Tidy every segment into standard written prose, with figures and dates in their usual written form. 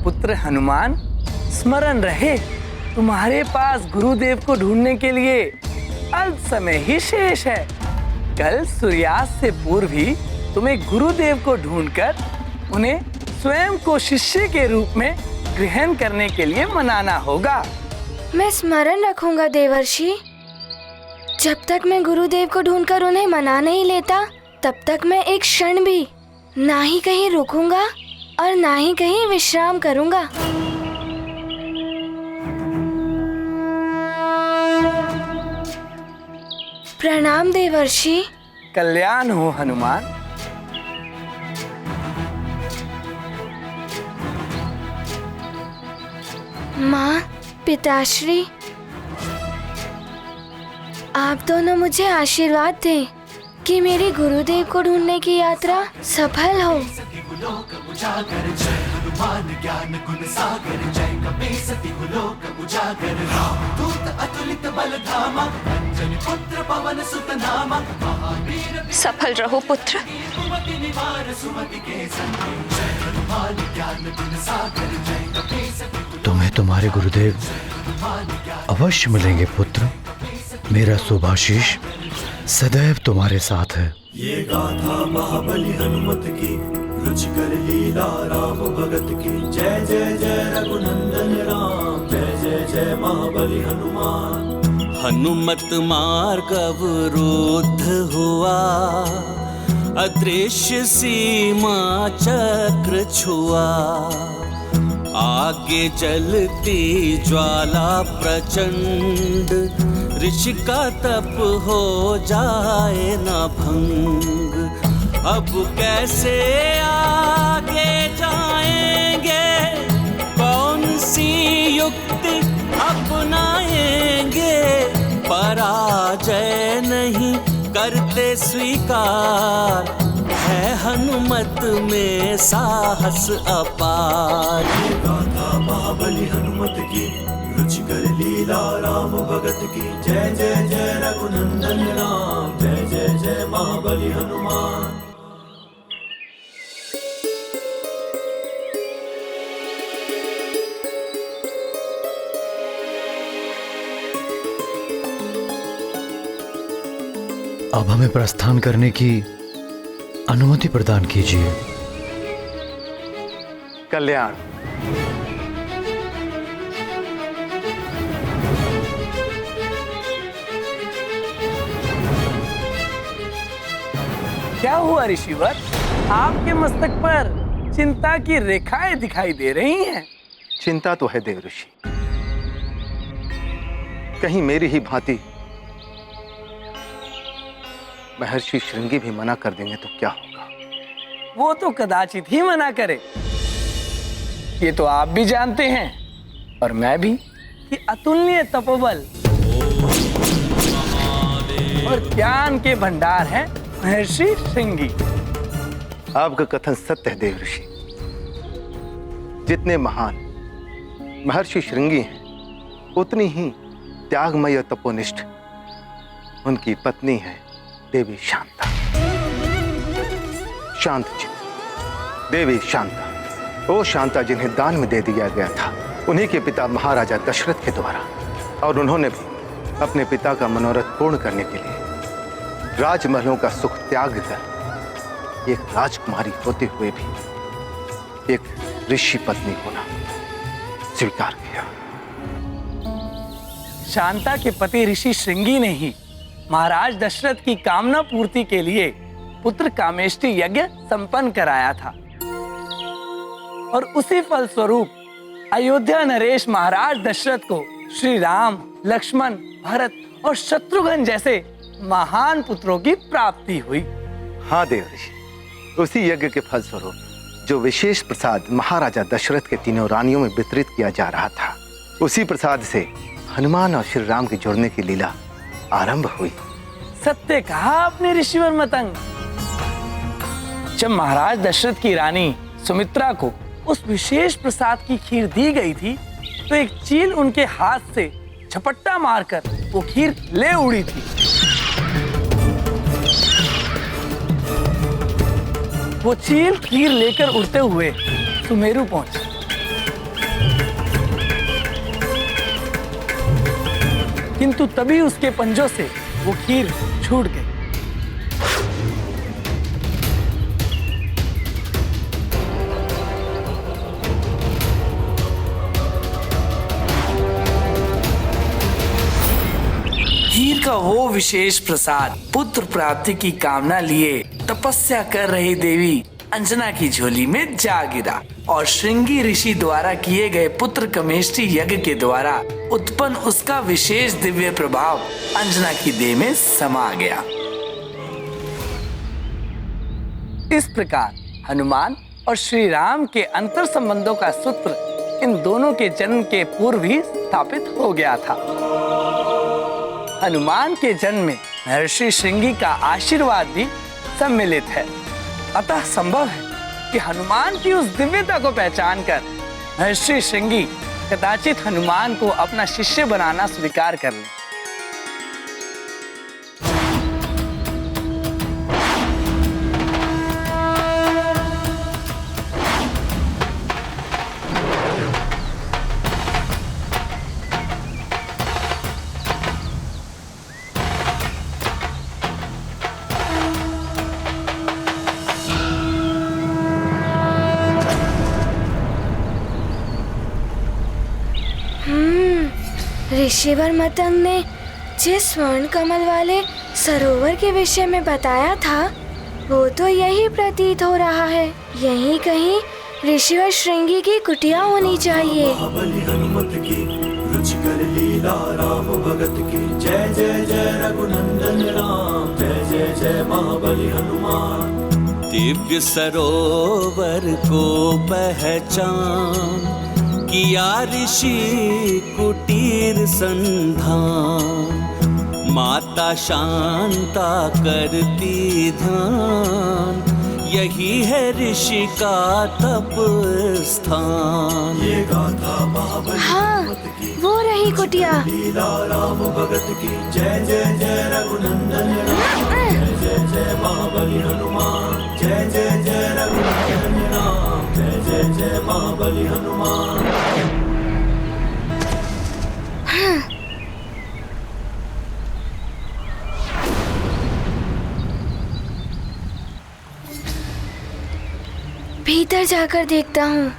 पुत्र हनुमान, स्मरण रहे तुम्हारे पास गुरुदेव को ढूंढने के लिए अल्प समय ही शेष है। कल सूर्यास्त से पूर्व ही तुम्हें गुरुदेव को ढूंढकर उन्हें स्वयं को शिष्य के रूप में ग्रहण करने के लिए मनाना होगा। मैं स्मरण रखूंगा देवर्षि। जब तक मैं गुरुदेव को ढूंढकर उन्हें मना नहीं लेता, तब तक मैं एक क्षण भी ना ही कहीं रुकूंगा और ना ही कहीं विश्राम करूंगा। प्रणाम देवर्षि। कल्याण हो हनुमान। माँ, पिताश्री, आप दोनों मुझे आशीर्वाद दें कि मेरी गुरुदेव को ढूंढने की यात्रा सफल हो। सफल रहो पुत्र। तुम्हें तुम्हारे गुरुदेव अवश्य मिलेंगे पुत्र। मेरा शुभाशीष सदैव तुम्हारे साथ है। ये गाथा महाबली हनुमत की, रुचिकर लीला राम भगत की। जय जय जय रघुनंदन राम, जय जय जय महाबली हनुमान। हनुमत मार्ग अवरुद्ध हुआ, अदृश्य सीमा चक्र छुआ। आगे जलती ज्वाला प्रचंड, ऋषि का तप हो जाए न भंग। अब कैसे आगे जाएंगे, कौन सी युक्ति अपनाएंगे। पराजय नहीं करते स्वीकार, है हनुमत में साहस अपार। गाथा महाबली हनुमत की, रुचिकर लीला राम भगत की। जय जय जय रघुनंदन राम, जय जय जय महाबली हनुमान। अब हमें प्रस्थान करने की अनुमति प्रदान कीजिए। कल्याण। क्या हुआ ऋषिवर? आपके मस्तक पर चिंता की रेखाएं दिखाई दे रही हैं। चिंता तो है देव ऋषि, कहीं मेरी ही भांति महर्षि श्रृंगी भी मना कर देंगे तो क्या होगा? वो तो कदाचित ही मना करे। ये तो आप भी जानते हैं और मैं भी कि अतुलनीय तपोबल और ज्ञान के भंडार हैं महर्षि श्रृंगी। आपका कथन सत्य है देव ऋषि। जितने महान महर्षि श्रृंगी हैं, उतनी ही त्यागमय और तपोनिष्ठ उनकी पत्नी है देवी शांता। शांत चित्त देवी शांता, वो शांता जिन्हें दान में दे दिया गया था उन्हीं के पिता महाराजा दशरथ के द्वारा, और उन्होंने भी अपने पिता का मनोरथ पूर्ण करने के लिए राजमहलों का सुख त्याग कर एक राजकुमारी होते हुए भी एक ऋषि पत्नी होना स्वीकार किया। शांता के पति ऋषि श्रृंगी ने ही महाराज दशरथ की कामना पूर्ति के लिए पुत्र कामेष्टि यज्ञ संपन्न कराया था, और उसी फल स्वरूप अयोध्या नरेश महाराज दशरथ को श्री राम, लक्ष्मण, भरत और शत्रुघ्न जैसे महान पुत्रों की प्राप्ति हुई। हाँ देव ऋषि, उसी यज्ञ के फल स्वरूप जो विशेष प्रसाद महाराजा दशरथ के तीनों रानियों में वितरित किया जा रहा था, उसी प्रसाद से हनुमान और श्री राम के जुड़ने की लीला आरंभ हुई। सत्य कहा आपने ऋषिवर मतंग। जब महाराज दशरथ की रानी सुमित्रा को उस विशेष प्रसाद की खीर दी गई थी, तो एक चील उनके हाथ से झपट्टा मारकर वो खीर ले उड़ी थी। वो चील खीर लेकर उड़ते हुए सुमेरु पहुंची किंतु तभी उसके पंजों से वो खीर छूट गई। खीर का वो विशेष प्रसाद पुत्र प्राप्ति की कामना लिए तपस्या कर रही देवी अंजना की झोली में जा गिरा और श्रृंगी ऋषि द्वारा किए गए पुत्र कमेष्टि यज्ञ के द्वारा उत्पन्न उसका विशेष दिव्य प्रभाव अंजना की देह में समा गया। इस प्रकार हनुमान और श्री राम के अंतर संबंधों का सूत्र इन दोनों के जन्म के पूर्व ही स्थापित हो गया था। हनुमान के जन्म में महर्षि श्रृंगी का आशीर्वाद भी सम्मिलित है। अतः संभव है कि हनुमान की उस दिव्यता को पहचान कर महर्षि श्रृंगी कदाचित हनुमान को अपना शिष्य बनाना स्वीकार कर ले। ऋषिवर मतंग ने जिस स्वर्ण कमल वाले सरोवर के विषय में बताया था वो तो यही प्रतीत हो रहा है। यहीं कहीं ऋषिवर श्रृंगी की कुटिया होनी चाहिए। महाबली हनुमत की रुचिकर लीला राम भगत की जय जय जय रघुनंदन राम जय जय जय महाबली हनुमान। दिव्य सरोवर को पहचान किया ऋषि कुटीर संधान। माता शांता करती ध्यान यही है ऋषि का तप स्थान। ये गाथा महाबली हाँ, वो रही कुटिया। लीला राम भगत की जय जय जय रघुनंदन राम जय जय जय महाबली हनुमान जय जय जय रघुनंदन राम जय जय जय महाबली हनुमान। भीतर जाकर देखता हूँ।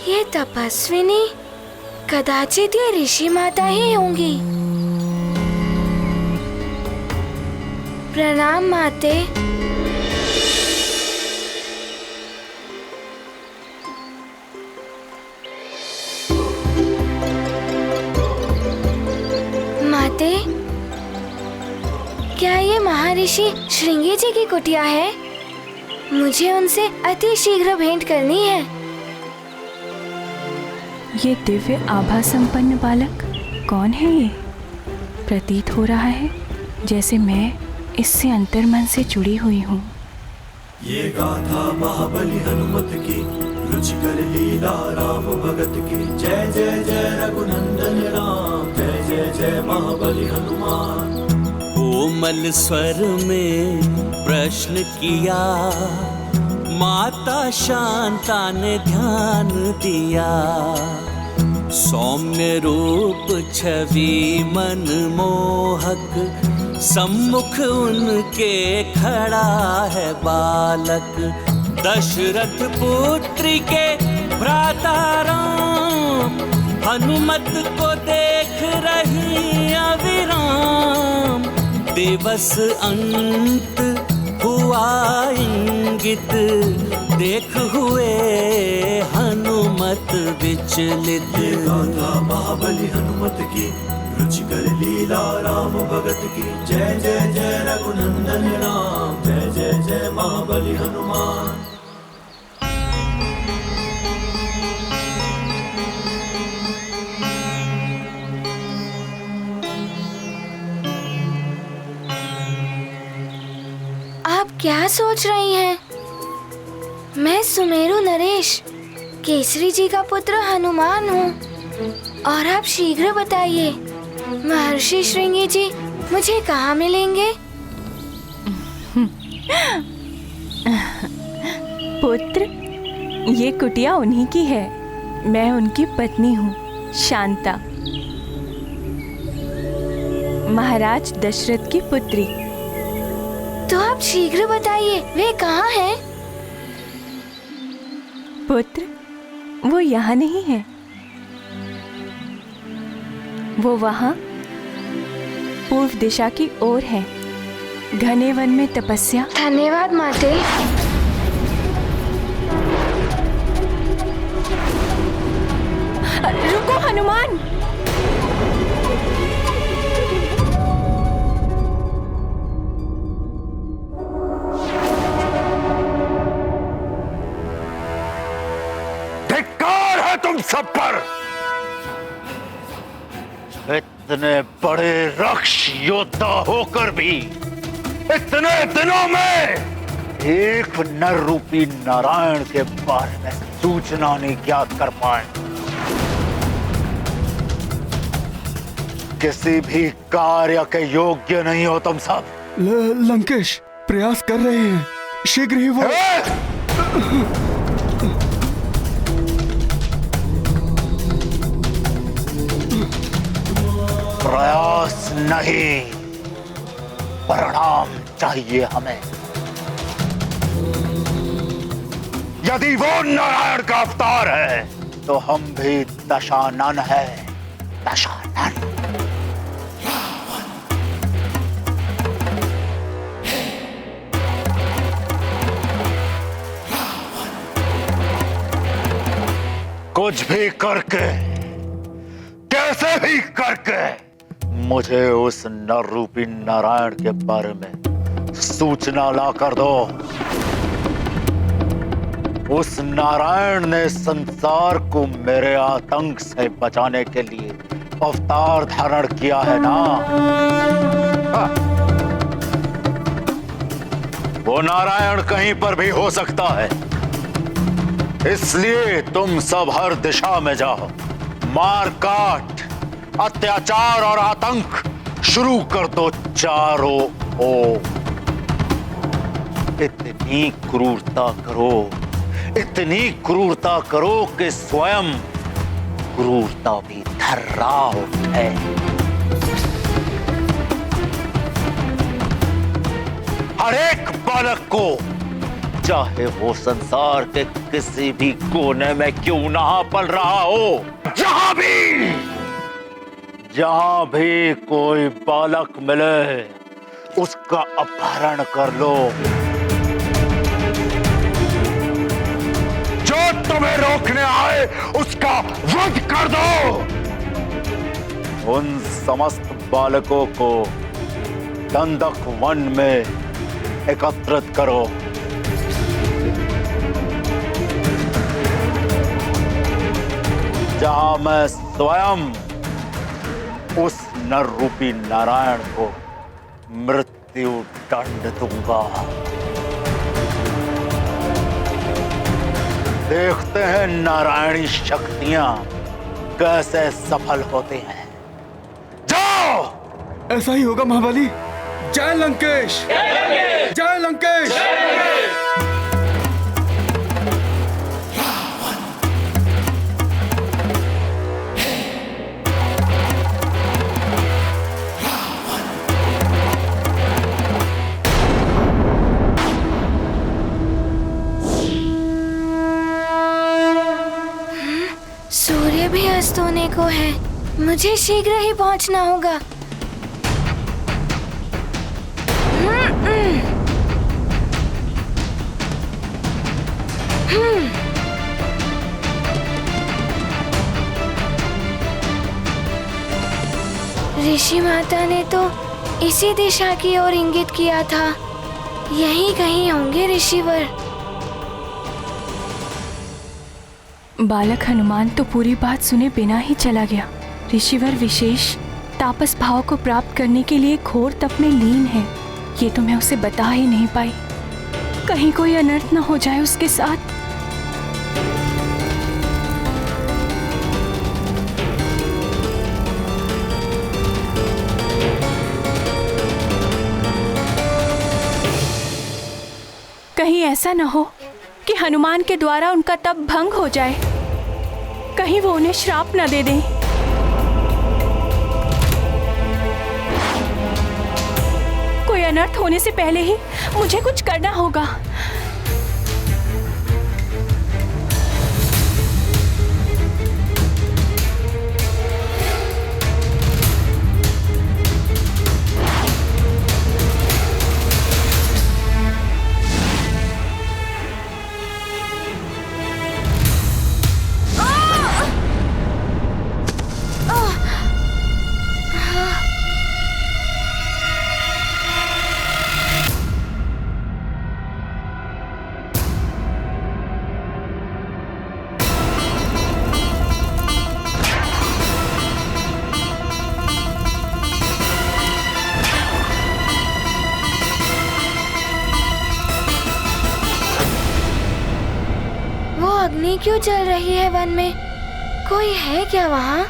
ये तपस्विनी कदाचित ये ऋषि माता ही होंगी। प्रणाम माते। माते, क्या ये महर्षि श्रृंगी जी की कुटिया है? मुझे उनसे अति शीघ्र भेंट करनी है। ये दिव्य आभा संपन्न बालक कौन है? ये प्रतीत हो रहा है जैसे मैं इससे अंतर्मन से जुड़ी हुई हूँ। ये गाथा महाबली हनुमत की रुचिकर लीला राम भगत की जय जय जय रघुनंदन राम जय जय जय महाबली हनुमान। कोमल स्वर में प्रश्न किया माता शांता ने ध्यान दिया। सौम्य रूप छवि मनमोहक सम्मुख उनके खड़ा है बालक। दशरथ पुत्री के भ्राता राम हनुमत को देख रही अविराम। दिवस अंत हुआ इंगित देख हुए हनुमत विचलित। ये गाथा महाबली हनुमत की रुचि कर लीला राम भगत की जय जय जय रघुनंदन राम जय जय जय महाबली हनुमान। आप क्या सोच रही हैं? मैं सुमेरु नरेश, केसरी जी का पुत्र हनुमान हूँ। और आप शीघ्र बताइए, महर्षि श्रृंगी जी मुझे कहाँ मिलेंगे? पुत्र, ये कुटिया उन्हीं की है। मैं उनकी पत्नी हूँ, शांता, महाराज दशरथ की पुत्री। तो आप शीघ्र बताइए, वे कहाँ हैं? पुत्र, वो यहाँ नहीं है, वो वहाँ पूर्व दिशा की ओर है, घने वन में तपस्या। धन्यवाद माते। रुको हनुमान। धिक्कार है तुम सब पर। इतने बड़े रक्ष योद्धा होकर भी इतने दिनों में एक नर रूपी नारायण के बारे में सूचना नहीं ज्ञात कर पाए। किसी भी कार्य के योग्य नहीं हो तुम सब। लंकेश प्रयास कर रहे हैं, शीघ्र ही वो। प्रयास नहीं, परिणाम चाहिए हमें। यदि वो नारायण का अवतार है तो हम भी दशानन है, दशानन। कुछ भी करके, कैसे भी करके मुझे उस नर रूपी नारायण के बारे में सूचना ला कर दो। उस नारायण ने संसार को मेरे आतंक से बचाने के लिए अवतार धारण किया है ना। वो नारायण कहीं पर भी हो सकता है, इसलिए तुम सब हर दिशा में जाओ, मार काट, अत्याचार और आतंक शुरू कर दो चारों ओर। इतनी क्रूरता करो, इतनी क्रूरता करो कि स्वयं क्रूरता भी थर्राओ है। हर एक बालक को, चाहे वो संसार के किसी भी कोने में क्यों ना पल रहा हो, जहां भी कोई बालक मिले उसका अपहरण कर लो। जो तुम्हें रोकने आए उसका वध कर दो। उन समस्त बालकों को दंडक वन में एकत्रित करो। जहां मैं स्वयं उस नर रूपी नारायण को मृत्यु दंड दूंगा। देखते हैं नारायणी शक्तियां कैसे सफल होती हैं। जाओ। ऐसा ही होगा महाबली। जय लंकेश, जय लंकेश। सूर्य भी अस्त होने को है, मुझे शीघ्र ही पहुंचना होगा। ऋषि माता ने तो इसी दिशा की ओर इंगित किया था। यहीं कहीं होंगे ऋषिवर। बालक हनुमान तो पूरी बात सुने बिना ही चला गया। ऋषिवर विशेष तापस भाव को प्राप्त करने के लिए घोर तप में लीन है। ये तो मैं उसे बता ही नहीं पाई, कहीं कोई अनर्थ न हो जाए उसके साथ। कहीं ऐसा न हो कि हनुमान के द्वारा उनका तप भंग हो जाए, कहीं वो उन्हें श्राप न दे दें। कोई अनर्थ होने से पहले ही मुझे कुछ करना होगा। अग्नि क्यों जल रही है वन में? कोई है क्या वहाँ?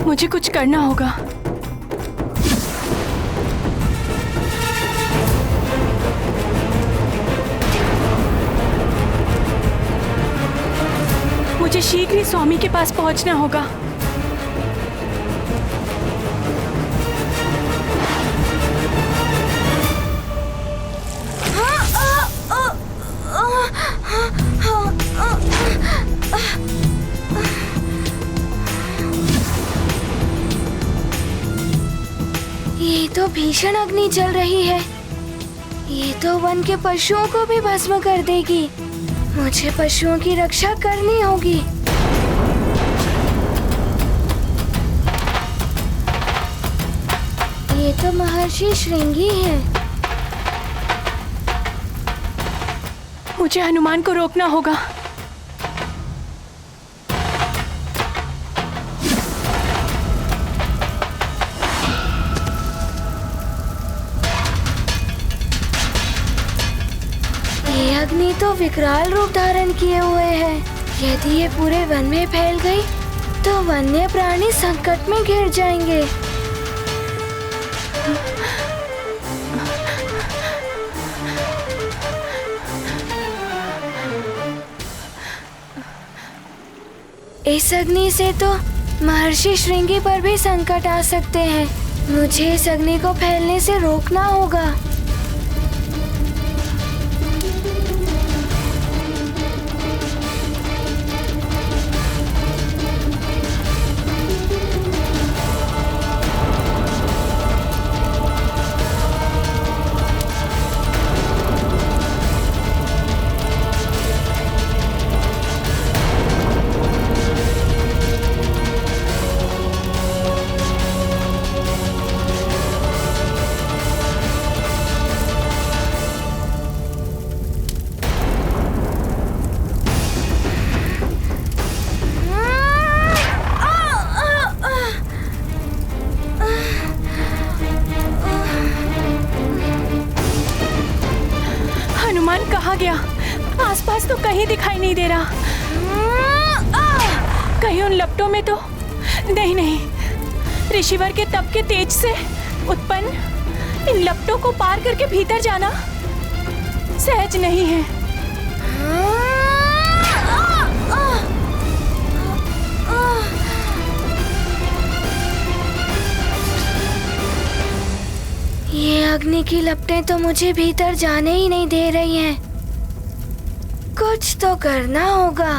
मुझे कुछ करना होगा। मुझे शीघ्र ही स्वामी के पास पहुंचना होगा। ये तो भीषण अग्नि जल रही है। ये तो वन के पशुओं को भी भस्म कर देगी। मुझे पशुओं की रक्षा करनी होगी। ये तो महर्षि श्रृंगी है। मुझे हनुमान को रोकना होगा। ये अग्नि तो विकराल रूप धारण किए हुए है। यदि ये पूरे वन में फैल गई तो वन्य प्राणी संकट में घिर जाएंगे। इस अग्नि से तो महर्षि श्रृंगी पर भी संकट आ सकते हैं। मुझे इस अग्नि को फैलने से रोकना होगा। कहाँ गया? आसपास तो कहीं दिखाई नहीं दे रहा। कहीं उन लपटों में तो नहीं। ऋषिवर के तप के तेज से उत्पन्न इन लपटों को पार करके भीतर जाना सहज नहीं है। ये अग्नि की लपटें तो मुझे भीतर जाने ही नहीं दे रही हैं। कुछ तो करना होगा।